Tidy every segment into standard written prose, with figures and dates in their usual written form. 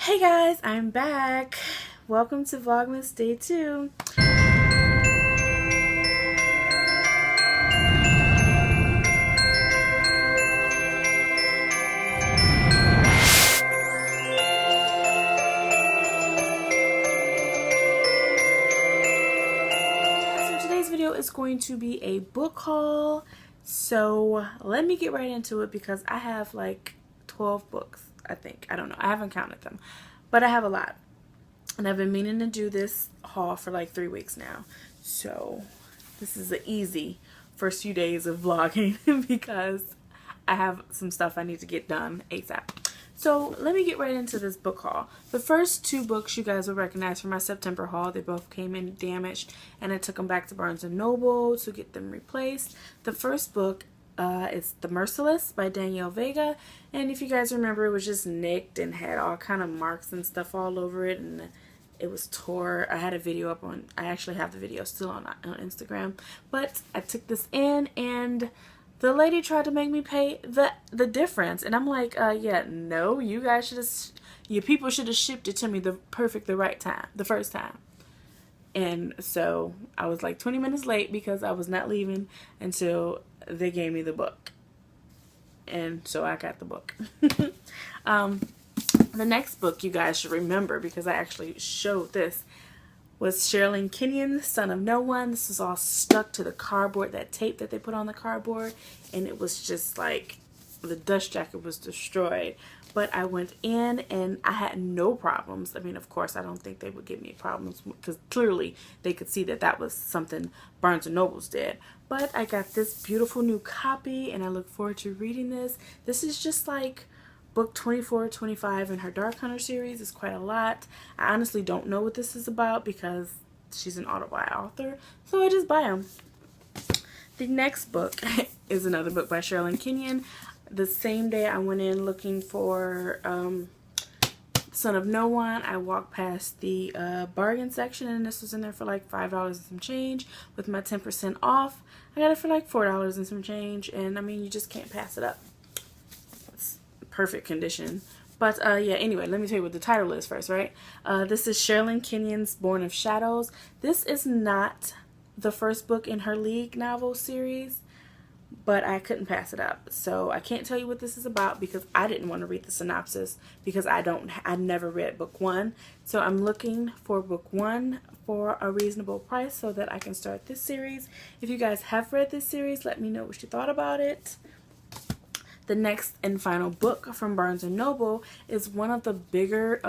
Hey guys, I'm back. Welcome to Vlogmas Day 2. So today's video is going to be a book haul. So let me get right into it because I have like 12 books, I think. I don't know. I haven't counted them, but I have a lot. And I've been meaning to do this haul for like 3 weeks now. So this is an easy first few days of vlogging because I have some stuff I need to get done ASAP. So let me get right into this book haul. The first 2 books you guys will recognize from my September haul. They both came in damaged and I took them back to Barnes & Noble to get them replaced. The first book is The Merciless by Danielle Vega, and if you guys remember, it was just nicked and had all kind of marks and stuff all over it, and it was tore. I had a video up on, I actually have the video still on Instagram, but I took this in and the lady tried to make me pay the difference, and I'm like, yeah, no, you guys should have, you people should have shipped it to me the right time, the first time. And so I was like 20 minutes late because I was not leaving until they gave me the book. And so I got the book. The next book you guys should remember, because I actually showed this, was Sherilyn Kenyon's Son of No One. This is all stuck to the cardboard, that tape that they put on the cardboard. And it was just like, the dust jacket was destroyed. But I went in and I had no problems. I mean, of course, I don't think they would give me problems because clearly they could see that that was something Barnes & Noble's did. But I got this beautiful new copy and I look forward to reading this. This is just like book 24, 25 in her Dark Hunter series. It's quite a lot. I honestly don't know what this is about because she's an autobiography author, so I just buy them. The next book is another book by Sherilyn Kenyon. The same day I went in looking for Son of No One, I walked past the bargain section and this was in there for like $5 and some change. With my 10% off, I got it for like $4 and some change, and I mean, you just can't pass it up. It's perfect condition. But yeah, anyway, let me tell you what the title is first, right? This is Sherilyn Kenyon's Born of Shadows. This is not the first book in her League novel series, but I couldn't pass it up. So I can't tell you what this is about because I didn't want to read the synopsis because I never read book 1. So I'm looking for book 1 for a reasonable price so that I can start this series. If you guys have read this series, let me know what you thought about it. The next and final book from Barnes & Noble is one of the bigger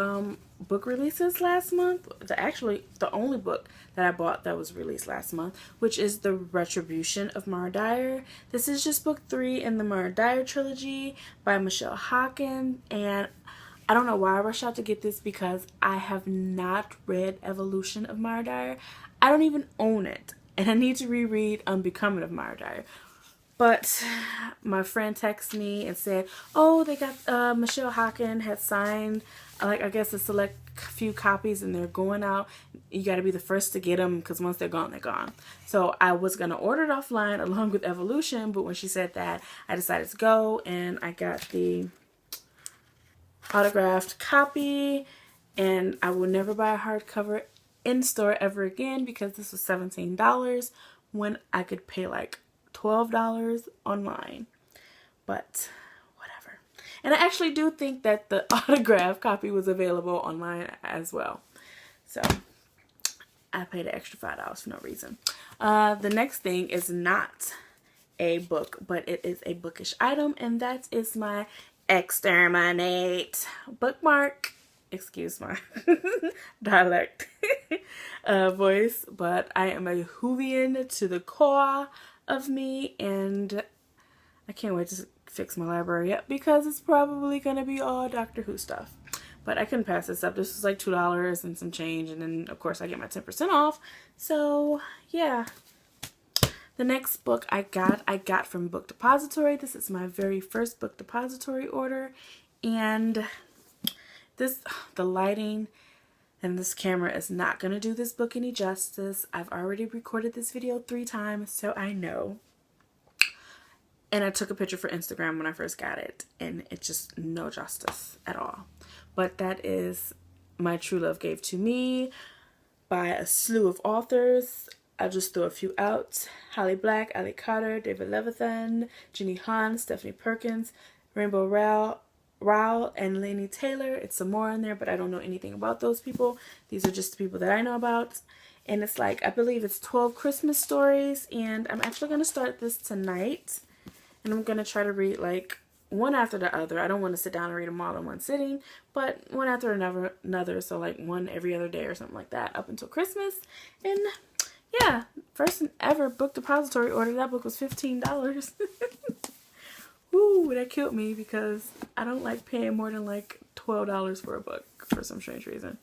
book releases last month. Actually, the only book that I bought that was released last month, which is The Retribution of Mara Dyer. This is just book 3 in the Mara Dyer trilogy by Michelle Haulin, and I don't know why I rushed out to get this because I have not read Evolution of Mara Dyer. I don't even own it, and I need to reread Unbecoming of Mara Dyer. But my friend texted me and said, oh, they got, Michelle Haulin had signed, like, I guess a select few copies and they're going out. You got to be the first to get them because once they're gone, they're gone. So I was going to order it offline along with Evolution, but when she said that, I decided to go and I got the autographed copy, and I will never buy a hardcover in store ever again because this was $17 when I could pay like $12 online. But whatever. And I actually do think that the autograph copy was available online as well. So I paid an extra $5 for no reason. The next thing is not a book, but it is a bookish item, and that is my Exterminate bookmark. Excuse my dialect voice, but I am a Whovian to the core of me, and I can't wait to fix my library up because it's probably going to be all Doctor Who stuff. But I couldn't pass this up. This was like $2 and some change, and then of course I get my 10% off. So yeah. The next book I got from Book Depository. This is my very first Book Depository order, and the lighting and this camera is not going to do this book any justice. I've already recorded this video 3 times, so I know. And I took a picture for Instagram when I first got it, and it's just no justice at all. but that is My True Love Gave to Me by a slew of authors. I'll just throw a few out. Holly Black, Ali Carter, David Levithan, Jenny Han, Stephanie Perkins, Rainbow Rowell, and Laini Taylor. It's some more in there, but I don't know anything about those people. These are just the people that I know about. And it's like, I believe it's 12 Christmas stories, and I'm actually going to start this tonight. And I'm going to try to read like one after the other. I don't want to sit down and read them all in one sitting, but one after another. So like one every other day or something like that up until Christmas. And yeah, first and ever book depository order. That book was $15. Woo, that killed me because I don't like paying more than like $12 for a book for some strange reason.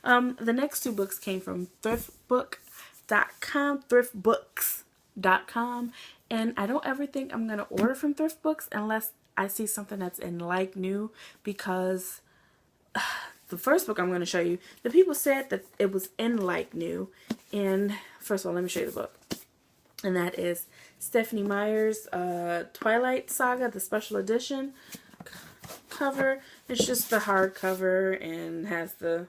The next two books came from thriftbooks.com, and I don't ever think I'm going to order from Thrift Books unless I see something that's in like new, because the first book I'm going to show you, the people said that it was in like new. And first of all, let me show you the book. And that is Stephanie Meyer's Twilight Saga, the special edition cover. It's just the hardcover and has the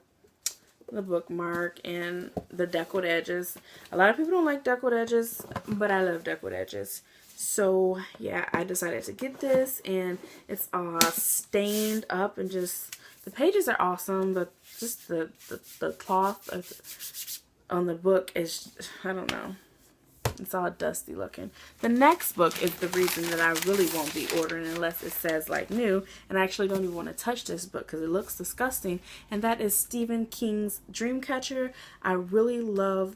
bookmark and the deckled edges. A lot of people don't like deckled edges, but I love deckled edges. So yeah, I decided to get this, and it's all stained up, and just the pages are awesome, but just the cloth on the book is, I don't know, it's all dusty looking. The next book is the reason that I really won't be ordering unless it says like new, and I actually don't even want to touch this book because it looks disgusting, and that is Stephen King's Dreamcatcher. I really love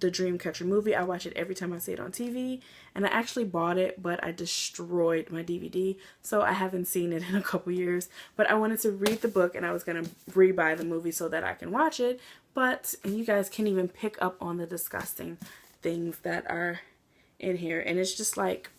the Dreamcatcher movie. I watch it every time I see it on TV, and I actually bought it, but I destroyed my DVD, so I haven't seen it in a couple years. But I wanted to read the book, and I was going to rebuy the movie so that I can watch it, but and you guys can't even pick up on the disgusting things that are in here, and it's just like,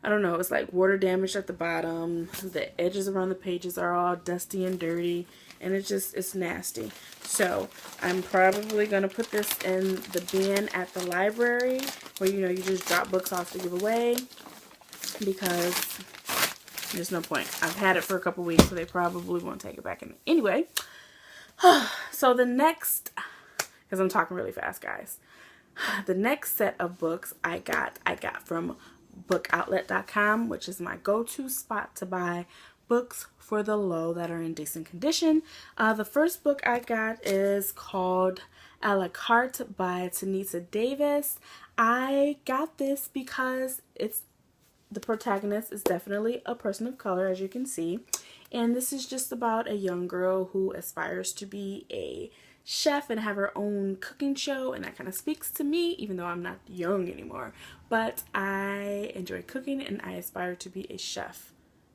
I don't know, it's like water damage at the bottom. The edges around the pages are all dusty and dirty, and it's nasty. So I'm probably going to put this in the bin at the library where, you know, you just drop books off to give away, because there's no point. I've had it for a couple weeks, so they probably won't take it back in. Anyway, so the next, because I'm talking really fast, guys, the next set of books I got from bookoutlet.com, which is my go-to spot to buy books for the low that are in decent condition. The first book I got is called A La Carte by Tanisa Davis. I got this because the protagonist is definitely a person of color, as you can see, and this is just about a young girl who aspires to be a chef and have her own cooking show, and that kind of speaks to me, even though I'm not young anymore. But I enjoy cooking, and I aspire to be a chef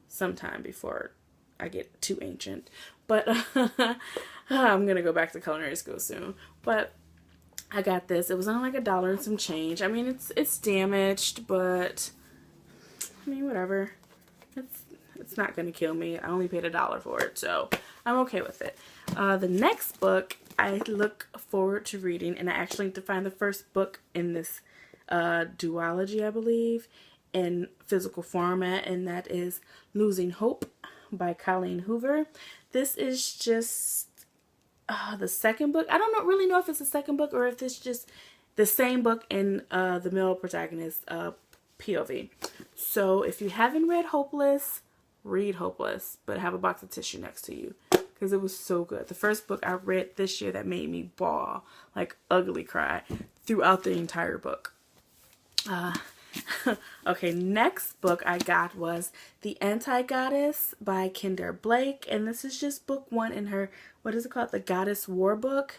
sometime before I get too ancient. But I'm gonna go back to culinary school soon. But I got this. It was only like $1 and some change. I mean, it's damaged, but I mean, whatever. It's not gonna kill me. I only paid $1 for it, so I'm okay with it. The next book I look forward to reading, and I actually need to find the first book in this duology, I believe, in physical format, and that is Losing Hope by Colleen Hoover. This is just the second book. I don't really know if it's the second book or if it's just the same book in the male protagonist POV. So if you haven't read Hopeless, read Hopeless, but have a box of tissue next to you, because it was so good. The first book I read this year that made me bawl, like ugly cry, throughout the entire book. Okay, next book I got was The Anti-Goddess by Kendra Blake, and this is just book 1 in her, what is it called, the Goddess War book.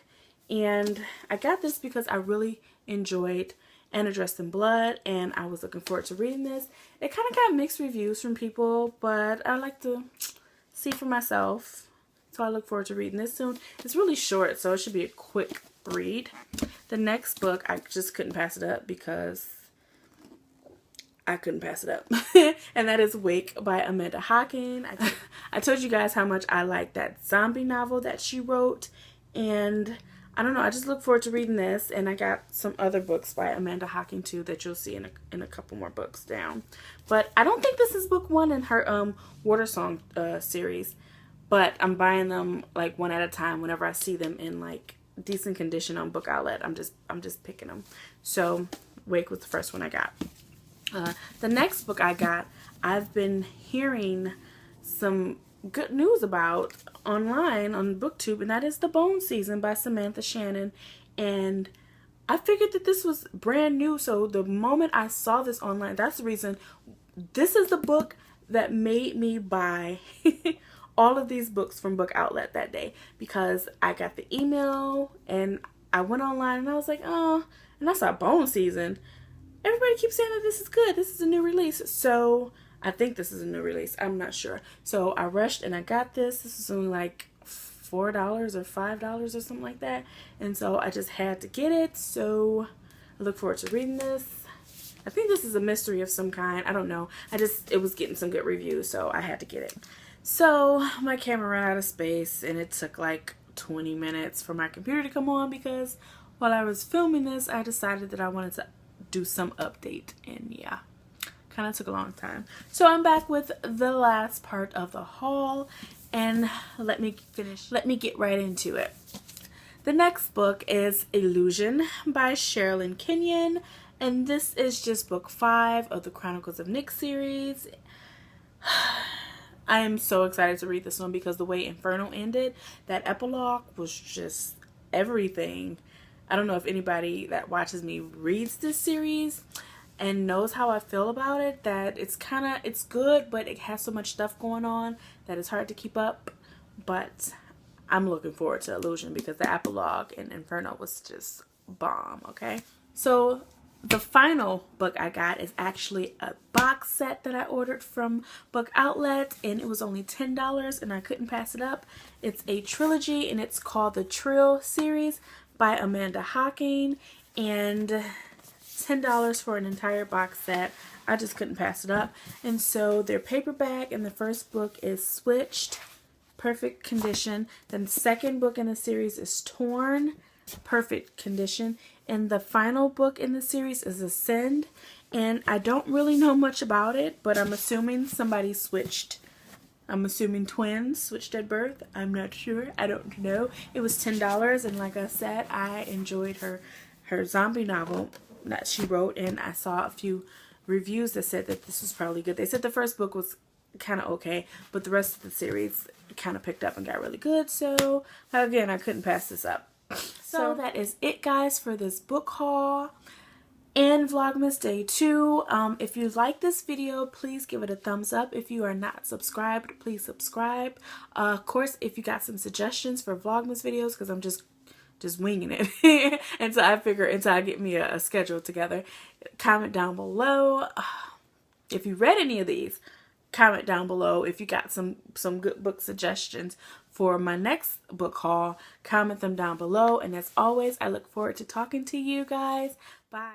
And I got this because I really enjoyed Anna Dressed in Blood, and I was looking forward to reading this. It kind of got mixed reviews from people, but I like to see for myself, so I look forward to reading this soon. It's really short, so it should be a quick read. The next book, I just couldn't pass it up because I couldn't pass it up. And that is Wake by Amanda Hocking. I told you guys how much I like that zombie novel that she wrote, and I don't know, I just look forward to reading this. And I got some other books by Amanda Hocking too that you'll see in a couple more books down. But I don't think this is book 1 in her Water Song series, but I'm buying them like one at a time whenever I see them in like decent condition on Book Outlet. I'm just picking them. So Wake was the first one I got. The next book I got, I've been hearing some good news about online on BookTube, and that is The Bone Season by Samantha Shannon. And I figured that this was brand new, so the moment I saw this online, that's the reason. This is the book that made me buy all of these books from Book Outlet that day, because I got the email and I went online and I was like, oh, and I saw Bone Season. Everybody keeps saying that this is good. This is a new release. So I think this is a new release. I'm not sure. So I rushed and I got this. This is only like $4 or $5 or something like that. And so I just had to get it. So I look forward to reading this. I think this is a mystery of some kind. I don't know. It was getting some good reviews, so I had to get it. So my camera ran out of space and it took like 20 minutes for my computer to come on, because while I was filming this, I decided that I wanted to do some update, and yeah, kind of took a long time. So I'm back with the last part of the haul, and let me get right into it. The next book is Illusion by Sherilyn Kenyon, and this is just book 5 of the Chronicles of Nick series. I am so excited to read this one because the way Inferno ended, that epilogue was just everything. I don't know if anybody that watches me reads this series and knows how I feel about it, that it's good, but it has so much stuff going on that it's hard to keep up. But I'm looking forward to Illusion because the epilogue in Inferno was just bomb, okay? So the final book I got is actually a box set that I ordered from Book Outlet, and it was only $10 and I couldn't pass it up. It's a trilogy and it's called the Trill series by Amanda Hocking, and $10 for an entire box set. I just couldn't pass it up. And so their paperback in the first book is Switched, perfect condition. Then the second book in the series is Torn, perfect condition. And the final book in the series is Ascend. And I don't really know much about it, but I'm assuming somebody switched. I'm assuming twins switched at birth. I'm not sure. I don't know. It was $10, and like I said, I enjoyed her zombie novel that she wrote, and I saw a few reviews that said that this was probably good. They said the first book was kind of okay, but the rest of the series kind of picked up and got really good. So again, I couldn't pass this up. So that is it, guys, for this book haul and Vlogmas Day 2. If you like this video, please give it a thumbs up. If you are not subscribed, please subscribe. Of course, if you got some suggestions for Vlogmas videos, because I'm just winging it until I get me a schedule together, comment down below. If you read any of these, comment down below. If you got some good book suggestions for my next book haul, comment them down below. And as always, I look forward to talking to you guys. Bye.